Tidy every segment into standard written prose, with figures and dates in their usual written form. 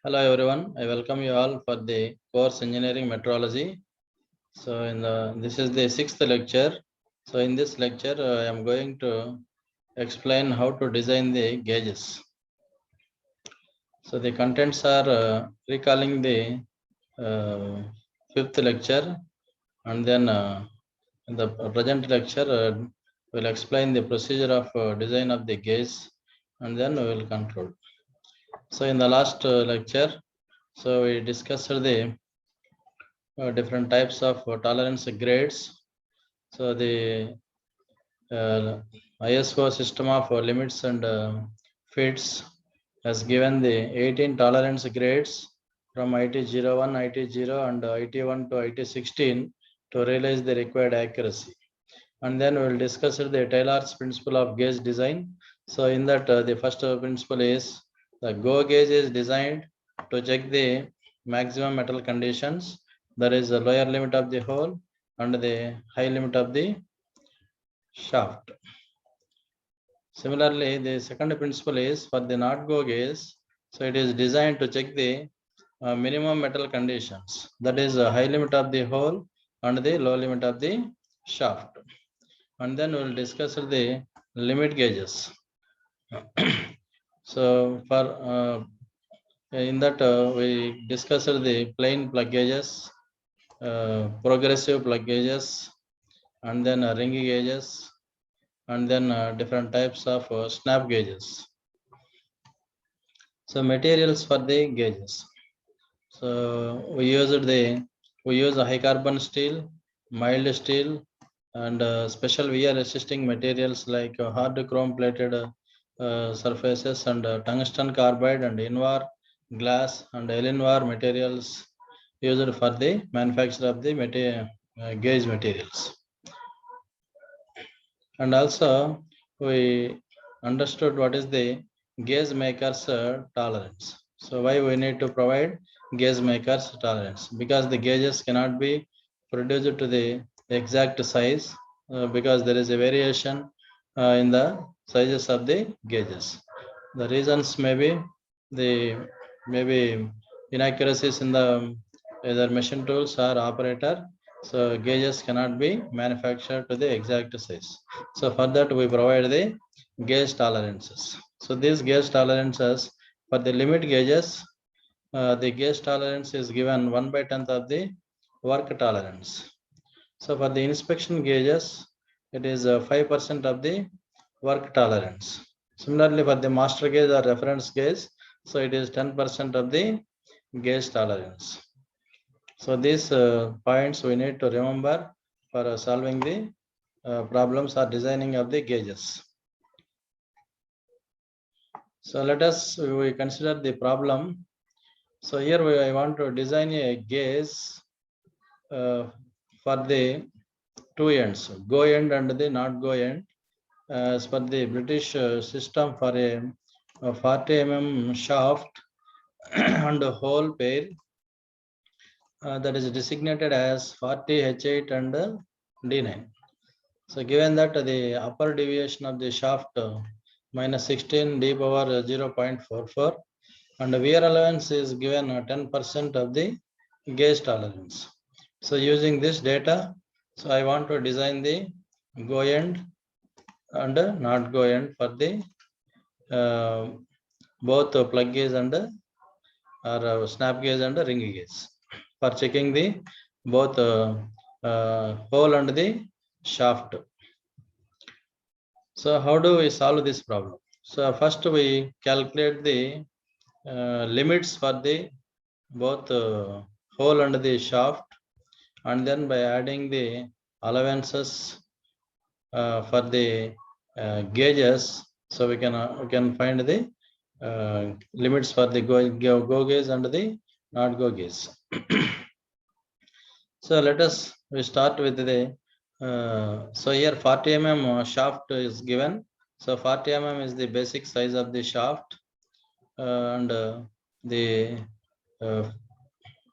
Hello everyone, I welcome you all for the course Engineering Metrology. So this is the 6th lecture. So in this lecture I am going to explain how to design the gauges. So the contents are recalling the 5th lecture, and then in the present lecture we'll explain the procedure of design of the gauge, and then we will conclude. So in the last lecture, so we discussed the different types of tolerance grades. So the ISO system of limits and fits has given the 18 tolerance grades from IT01, IT0 and IT1 to IT16 to realize the required accuracy. And then we will discuss the Taylor's principle of gauge design. So in that the first principle is the GO gauge is designed to check the maximum metal conditions. There is a lower limit of the hole and the high limit of the shaft. Similarly, the second principle is for the not GO gauge. So it is designed to check the minimum metal conditions. That is a high limit of the hole and the low limit of the shaft. And then we will discuss the limit gauges. So for in that we discussed the plain plug gauges, progressive plug gauges, and then ring gauges, and then different types of snap gauges. So materials for the gauges. So we use a high carbon steel, mild steel, and special wear resisting materials like hard chrome plated surfaces and tungsten carbide and Invar glass and Elinvar materials used for the manufacture of the gauge materials. And also we understood what is the gauge maker's tolerance. So why we need to provide gauge maker's tolerance? Because the gauges cannot be produced to the exact size because there is a variation in the sizes of the gauges. The reasons may be the maybe inaccuracies in the either machine tools or operator. So gauges cannot be manufactured to the exact size. So for that we provide the gauge tolerances. So these gauge tolerances for the limit gauges, the gauge tolerance is given 1/10 of the work tolerance. So for the inspection gauges, it is 5% of the work tolerance. Similarly, for the master gauge or reference gauge, so it is 10% of the gauge tolerance. So these points we need to remember for solving the problems or designing of the gauges. So let us we consider the problem. So here I want to design a gauge for the two ends, go end and the not go end. As per the British system for a 40 mm shaft and a hole pair that is designated as 40 H8 and D9. So given that the upper deviation of the shaft minus 16 d power 0.44 and wear allowance is given 10% of the gauge tolerance. So using this data, so I want to design the go end and not go end for the both plug gauge and or snap gauge and ring gauge for checking the both hole and the shaft. So how do we solve this problem? So first we calculate the limits for the both hole and the shaft, and then by adding the allowances for the gauges, so we can find the limits for the go gauge and the not go gauge. So let us we start with the so here 40 mm shaft is given. So 40 mm is the basic size of the shaft, and the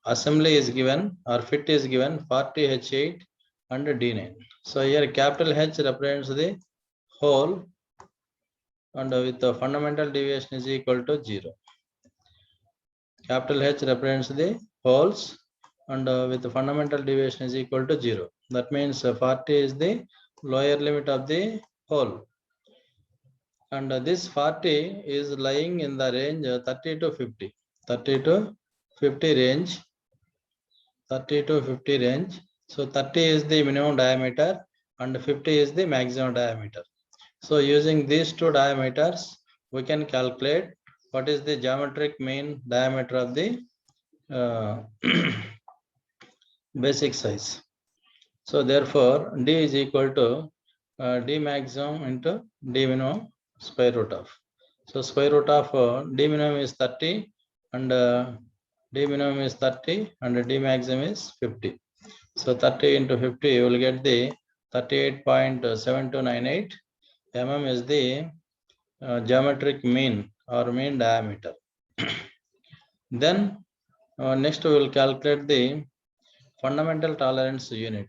assembly is given or fit is given 40 H8 and D9. So here capital H represents the hole, and with the fundamental deviation is equal to 0. Capital H represents the holes, and with the fundamental deviation is equal to 0. That means 40 is the lower limit of the hole, and this 40 is lying in the range 30 to 50. 30 to 50 range. 30 to 50 range. So 30 is the minimum diameter and 50 is the maximum diameter. So using these two diameters, we can calculate what is the geometric mean diameter of the basic size. So therefore, D is equal to D maximum into D minimum square root of. So square root of D minimum is 30 and D minimum is 30 and D maximum is 50. So 30 into 50, you will get the 38.7298 mm is the geometric mean or mean diameter. Then next we will calculate the fundamental tolerance unit.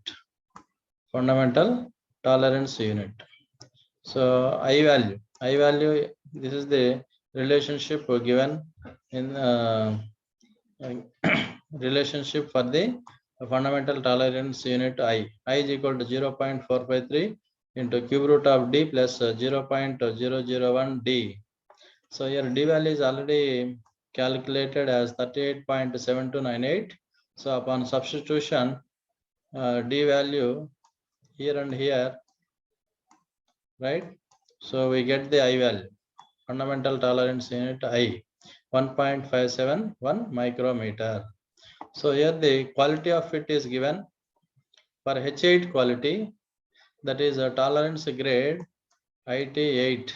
Fundamental tolerance unit. So I value, this is the relationship given in relationship for the fundamental tolerance unit I. I is equal to 0.453 into cube root of D plus 0.001 D. So here D value is already calculated as 38.7298. So upon substitution, D value here and here, right? So we get the I value, fundamental tolerance unit I, 1.571 micrometer. So here the quality of fit is given for H8 quality, that is a tolerance grade IT8.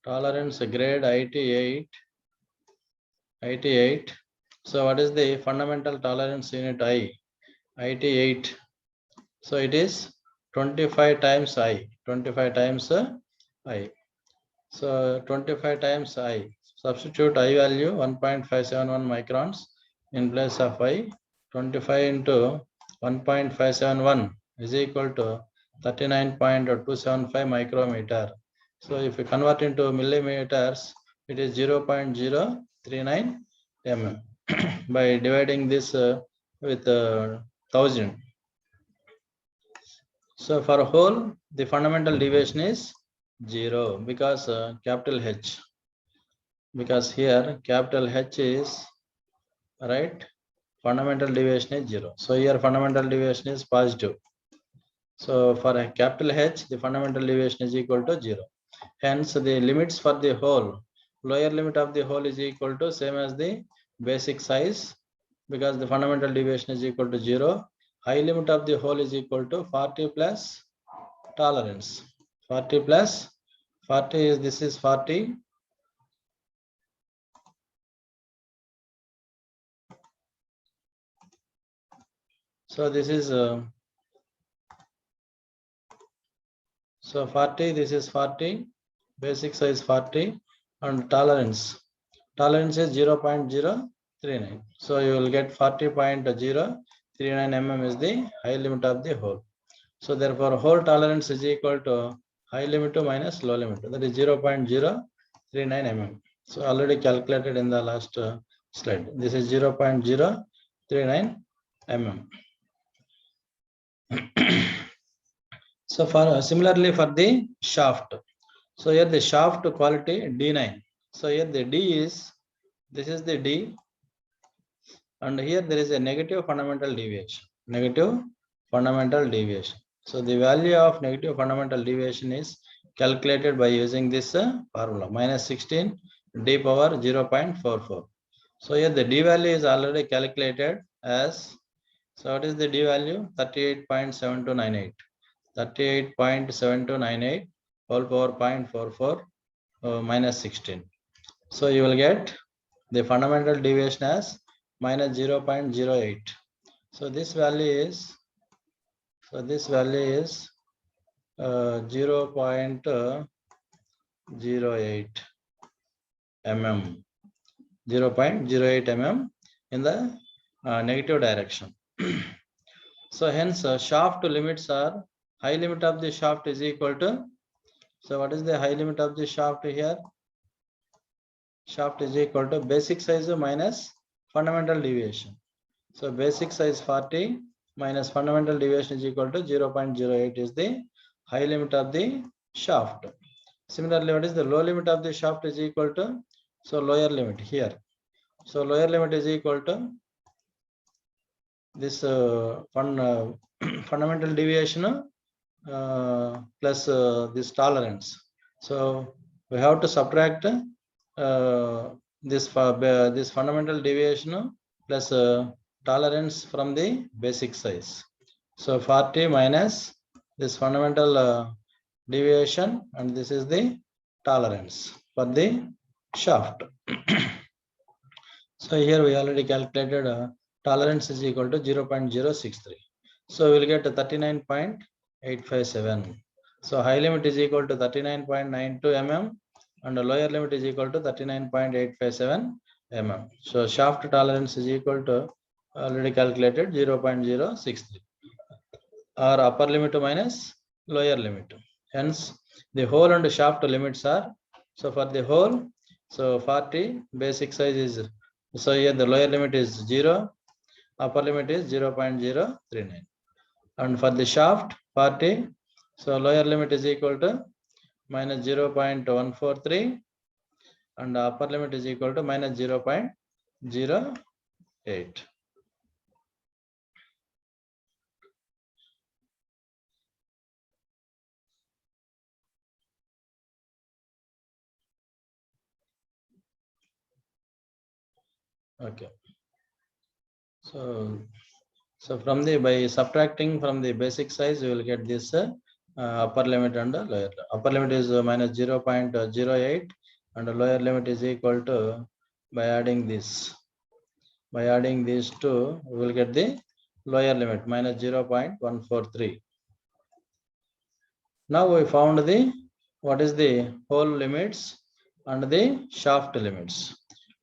Tolerance grade IT8. So what is the fundamental tolerance unit I? IT8. So it is 25 times I. 25 times I. So 25 times I. Substitute I value 1.571 microns in place of I. 25 into 1.571 is equal to 39.275 micrometer. So if we convert into millimeters, it is 0.039 mm. By dividing this with 1000. So for a hole, the fundamental deviation is 0 because capital H. Because here capital H is right, fundamental deviation is 0. So here fundamental deviation is positive. So for a capital H, the fundamental deviation is equal to 0. Hence the limits for the hole, lower limit of the hole is equal to same as the basic size, because the fundamental deviation is equal to 0. High limit of the hole is equal to 40 plus tolerance. 40 plus 40 is, this is 40. So this is so 40, this is 40, basic size 40, and tolerance is 0.039. So you will get 40.039 mm is the high limit of the hole. So therefore hole tolerance is equal to high limit to minus low limit, that is 0.039 mm. So already calculated in the last slide. This is 0.039 mm. So for similarly for the shaft. So here the shaft quality D9. So here the D is, this is the D, and here there is a negative fundamental deviation. Negative fundamental deviation. So the value of negative fundamental deviation is calculated by using this formula, minus 16 D power 0.44. So here the D value is already calculated as, so what is the D value? 38.7298. 38.7298 whole power 0.44 minus 16. So you will get the fundamental deviation as minus 0.08. So this value is, 0.08 mm. 0.08 mm in the negative direction. So hence shaft limits are, high limit of the shaft is equal to, so what is the high limit of the shaft here? shaft is equal to basic size minus fundamental deviation. So basic size 40 minus fundamental deviation is equal to 0.08 is the high limit of the shaft. Similarly, what is the low limit of the shaft is equal to, so lower limit here. So lower limit is equal to this fundamental deviation plus this tolerance. So we have to subtract this fundamental deviation plus tolerance from the basic size. So 40 minus this fundamental deviation, and this is the tolerance for the shaft. So here we already calculated tolerance is equal to 0.063. So we'll get 39.857. So high limit is equal to 39.92 mm and the lower limit is equal to 39.857 mm. So shaft tolerance is equal to already calculated 0.063 or upper limit minus lower limit. Hence the hole and shaft limits are, so for the hole, so 40 basic size is, so here the lower limit is 0, upper limit is 0.039. And for the shaft 40, so lower limit is equal to minus 0.143 and upper limit is equal to minus 0.08. Okay. So from the, by subtracting from the basic size, you will get this upper limit and lower. Upper limit is minus 0.08 and the lower limit is equal to, by adding this. By adding these two, we will get the lower limit minus 0.143. Now we found the, what is the hole limits and the shaft limits.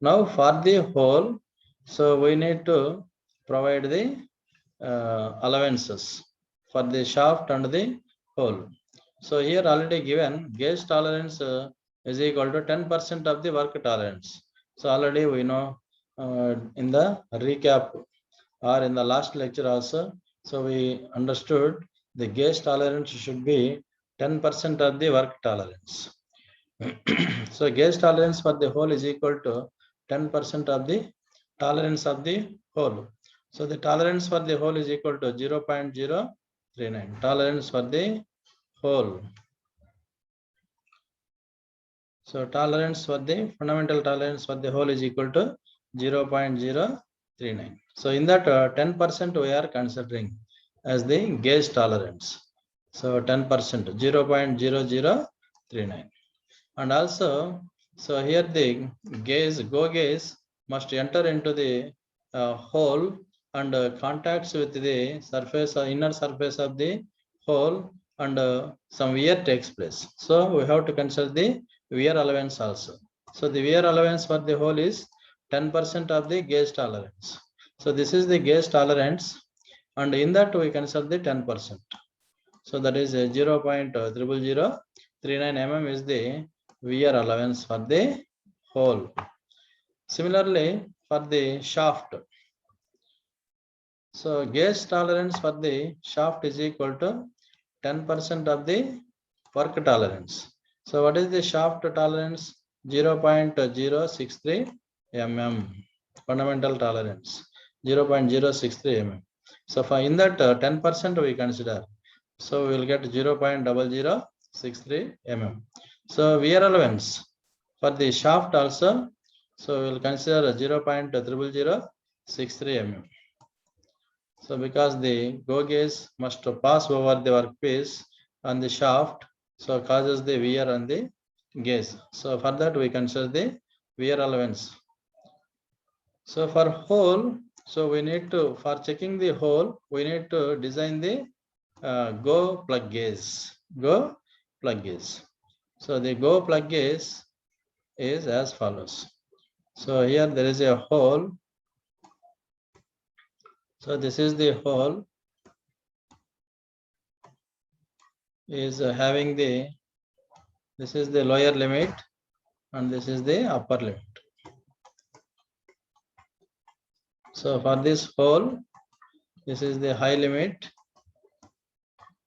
Now for the hole, so we need to provide the allowances for the shaft and the hole. So here already given gauge tolerance is equal to 10% of the work tolerance. So already we know in the recap or in the last lecture also, so we understood the gauge tolerance should be 10% of the work tolerance. So gauge tolerance for the hole is equal to 10% of the tolerance of the hole. So the tolerance for the hole is equal to 0.039. Tolerance for the hole. So tolerance for the fundamental tolerance for the hole is equal to 0.039. So in that 10% we are considering as the gauge tolerance. So 10%, 0.0039. And also, so here the gauge, go gauge must enter into the hole and contacts with the surface or inner surface of the hole, and some wear takes place. So we have to consider the wear allowance also. So the wear allowance for the hole is 10% of the gauge tolerance. So this is the gauge tolerance, and in that we consider the 10%. So that is 0.0039 mm is the wear allowance for the hole. Similarly, for the shaft, so gauge tolerance for the shaft is equal to 10% of the work tolerance. So what is the shaft tolerance? 0.063 mm, fundamental tolerance 0.063 mm. So for in that 10% we consider, so we will get 0.0063 mm. So wear allowance for the shaft also, so we will consider 0.00063 mm. So because the go gauge must pass over the workpiece on the shaft, so causes the wear on the gauge. So for that we consider the wear allowance. So for hole, so we need to, for checking the hole, we need to design the go plug gauge. Go plug gauge. So the go plug gauge is as follows. So here there is a hole. So this is the hole, is having the, this is the lower limit and this is the upper limit. So for this hole, this is the high limit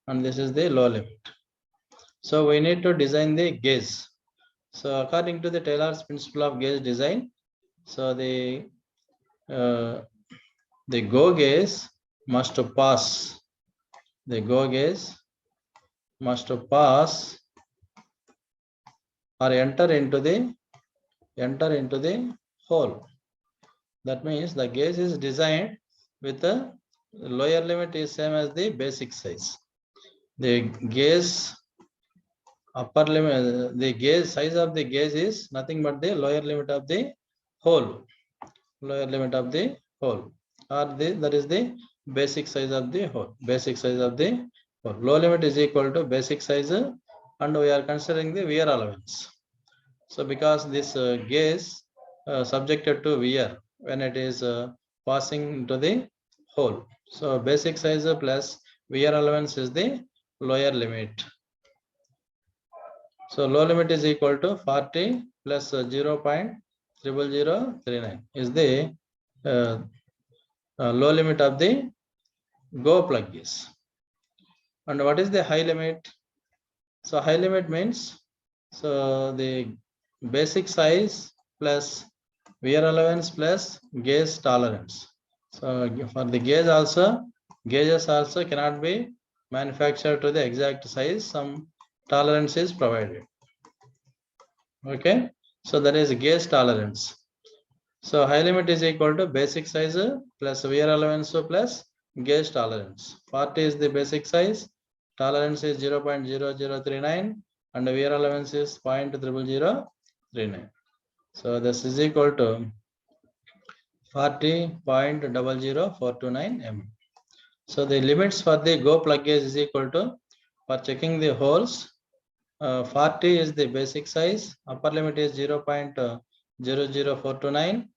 and this is the low limit. So we need to design the gauge. So according to the Taylor's principle of gauge design, so the go gauge must pass. The go gauge must pass or enter into the hole. That means the gauge is designed with the lower limit is same as the basic size. The gauge upper limit, the gauge size of the gauge is nothing but the lower limit of the hole. Lower limit of the hole, or that is the basic size of the hole. Basic size of the hole. Low limit is equal to basic size, and we are considering the wear allowance. So because this gauge subjected to wear when it is passing into the hole. So basic size plus wear allowance is the lower limit. So low limit is equal to 40 plus 0.00039 is the low limit of the go plug gauge. And what is the high limit? So high limit means so the basic size plus wear allowance plus gauge tolerance. So for the gauge also, gauges also cannot be manufactured to the exact size. Some tolerance is provided. Okay, so that is gauge tolerance. So high limit is equal to basic size plus wear allowance plus gauge tolerance. 40 is the basic size, tolerance is 0.0039 and wear allowance is 0.0039. So this is equal to 40.00429 mm. So the limits for the go plug gauge is equal to, for checking the holes, 40 is the basic size, upper limit is 0.00429,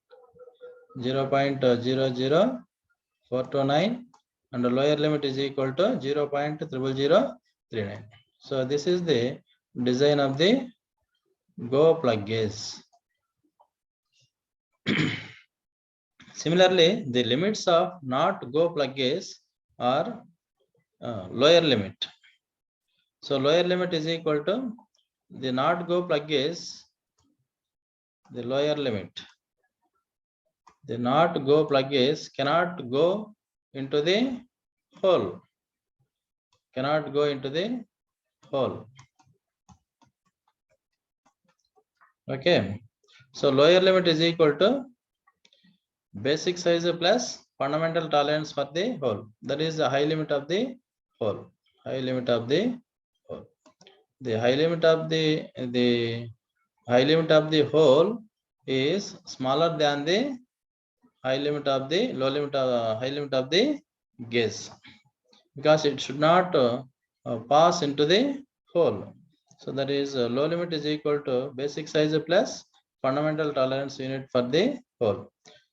0.00429, and the lower limit is equal to 0.0039. So this is the design of the go plug gauge. Similarly, the limits of not go plug gauge are lower limit. So lower limit is equal to the not go plug gauge, the lower limit. The not go plug gauge cannot go into the hole. Cannot go into the hole. Okay. So lower limit is equal to basic size plus fundamental tolerance for the hole. That is the high limit of the hole. High limit of the hole. The high limit of the high limit of the hole is smaller than the high limit of the low limit of high limit of the gauge, because it should not pass into the hole. So that is low limit is equal to basic size plus fundamental tolerance unit for the hole.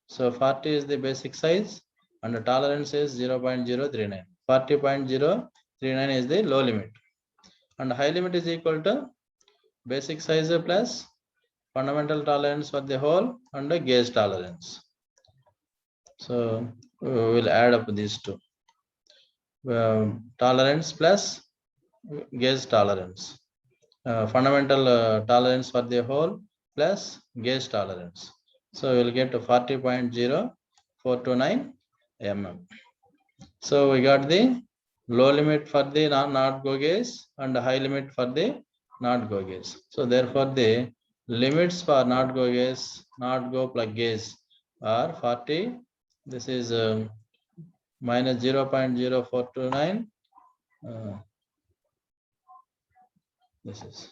So 40 is the basic size and the tolerance is 0.039. 40.039 is the low limit, and high limit is equal to basic size plus fundamental tolerance for the hole and the gauge tolerance. So we will add up these two. Tolerance plus gauge tolerance. Fundamental tolerance for the hole plus gauge tolerance. So we will get to 40.0429 mm. So we got the low limit for the not go gauge and high limit for the not go gauge. So therefore the limits for not go gauge, not go plug gauge are 40. This is minus 0.0429. This is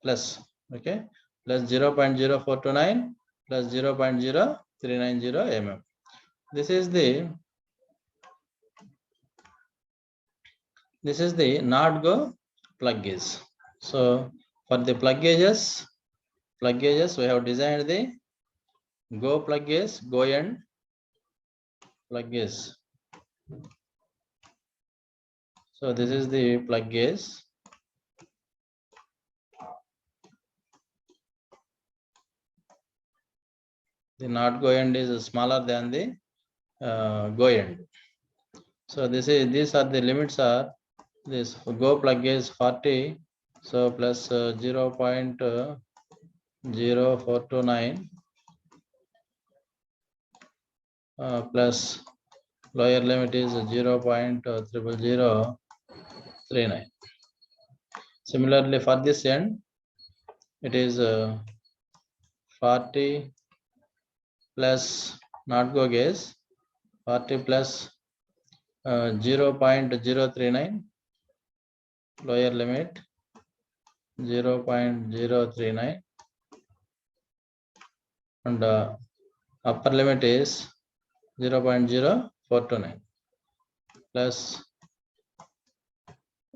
plus, okay, plus 0.0429 plus 0.0390 mm. This is the not go plug gauge. So for the plug gauges we have designed the go plug gauge, go end plug gauge. So this is the plug gauge. The not go end is smaller than the go end. So these are the limits are this go plug is 40, so plus 0.0429 plus lower limit is 0.00039. Similarly, for this end, it is 40 plus not go gas, 40 plus 0.039 lower limit 0.039 and upper limit is 0.0429 plus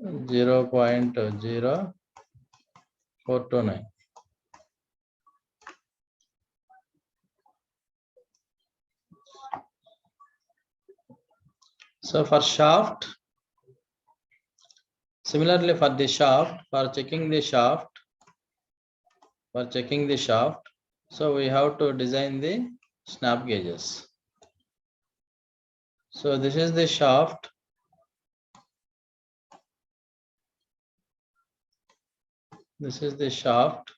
0.0429. So for shaft, similarly for the shaft, for checking the shaft, so we have to design the snap gauges. So this is the shaft. This is the shaft.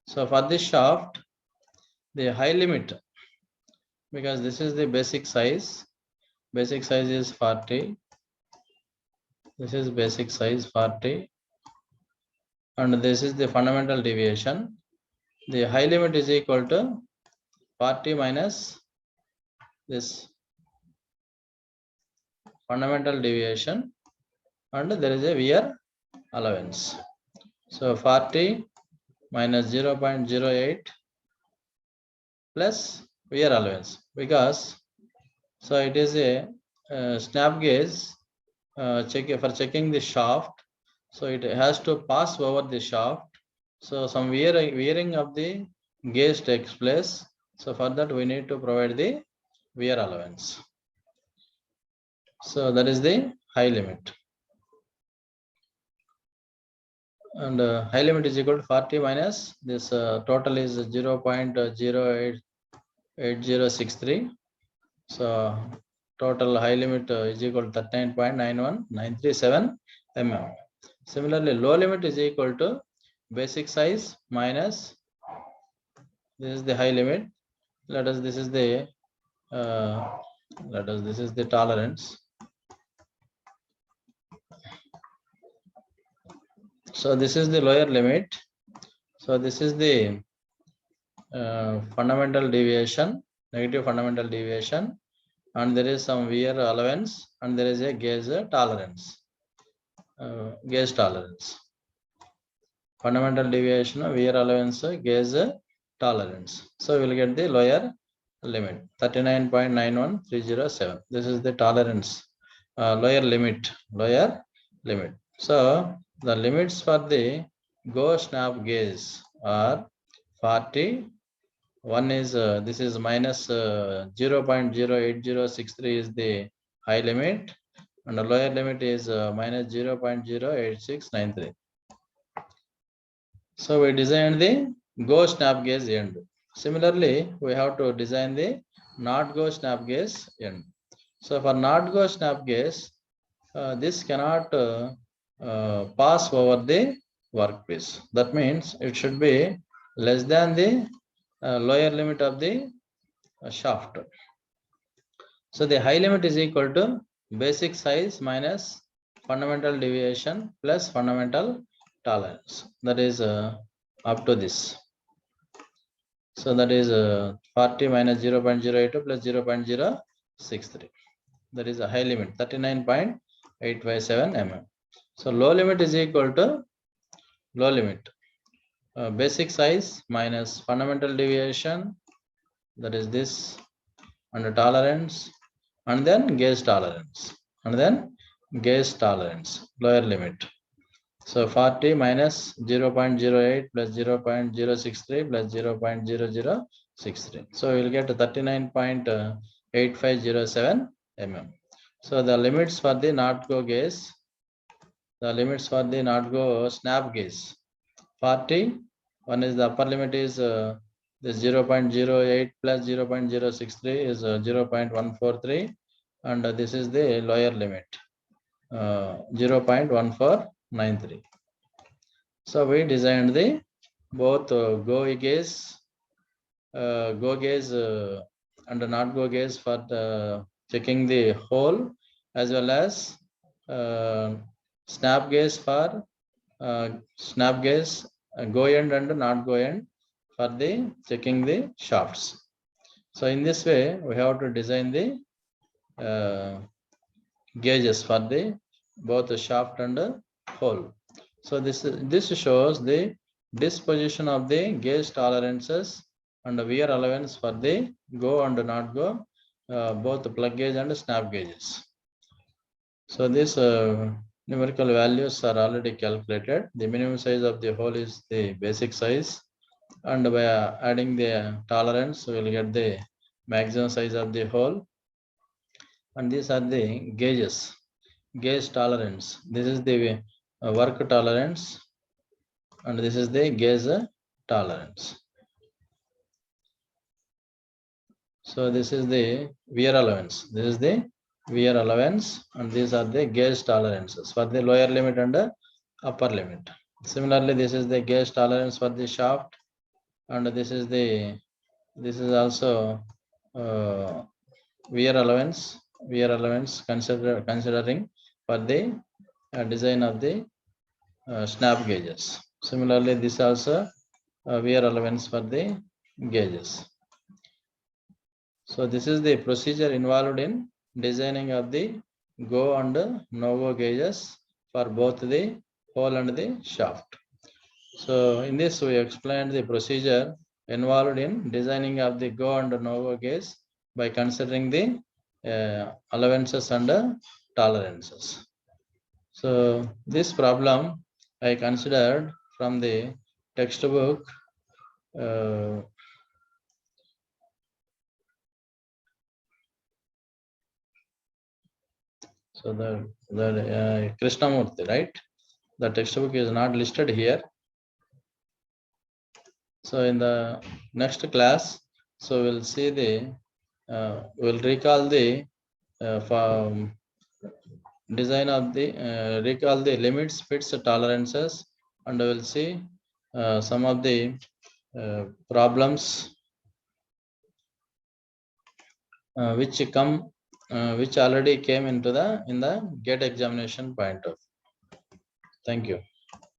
So for this shaft, the high limit, because this is the basic size. Basic size is 40. This is basic size 40. And this is the fundamental deviation. The high limit is equal to 40 minus this fundamental deviation, and there is a wear allowance. So 40 minus 0.08 plus wear allowance, because so it is a snap gauge for checking the shaft. So it has to pass over the shaft. So some wearing of the gauge takes place. So for that we need to provide the wear allowance. So that is the high limit. And high limit is equal to 40 minus this total is 0.088063. So total high limit is equal to 39.91937 mm. Similarly, low limit is equal to basic size minus this is the high limit. This is the tolerance. So this is the lower limit. So this is the fundamental deviation, negative fundamental deviation, and there is some wear allowance, and there is a gauge tolerance. Gauge tolerance. Fundamental deviation, wear allowance, gauge tolerance. So we will get the lower limit 39.91307. This is the tolerance, lower limit. So the limits for the go snap gauge are 40. One is this is minus 0.08063 is the high limit, and the lower limit is minus 0.08693. So we designed the go snap gauge end. Similarly, we have to design the not go snap gauge end. So for not go snap gauge, this cannot pass over the workpiece. That means it should be less than the lower limit of the shaft. So the high limit is equal to basic size minus fundamental deviation plus fundamental tolerance. That is up to this. So that is 40 minus 0.082 plus 0.063. That is a high limit 39.857 mm. So low limit is equal to low limit basic size minus fundamental deviation, that is this, and tolerance, and then gauge tolerance, lower limit. So 40 minus 0.08 plus 0.063 plus 0.0063. So we will get 39.8507 mm. So the limits for the not go gauge, snap gauge, 40. One is the upper limit is This 0.08 plus 0.063 is 0.143, and this is the lower limit, 0.1493. So we designed the both go gauge and not go gauge for checking the hole, as well as snap gauge for go end and not go end for the checking the shafts. So in this way, we have to design the gauges for the both the shaft and the hole. So this shows the disposition of the gauge tolerances and the wear allowance for the go and not go, both the plug gauge and snap gauges. So these numerical values are already calculated. The minimum size of the hole is the basic size, and by adding the tolerance, we will get the maximum size of the hole. And these are the gauges, gauge tolerance. This is the work tolerance, and this is the gauge tolerance. So this is the wear allowance. This is the wear allowance, and these are the gauge tolerances for the lower limit and the upper limit. Similarly, this is the gauge tolerance for the shaft, and this is also wear allowance considering for the design of the snap gauges. Similarly, this also wear allowance for the gauges. So this is the procedure involved in designing of the go and no go gauges for both the hole and the shaft. So in this, we explained the procedure involved in designing of the go and no go gauge by considering the allowances and tolerances. So this problem I considered from the textbook. So the Krishnamurti, right? The textbook is not listed here. So in the next class, so we'll see the we'll recall the design of the recall the limits, fits, tolerances, and we'll see some of the problems which already came into the GATE examination point of. Thank you.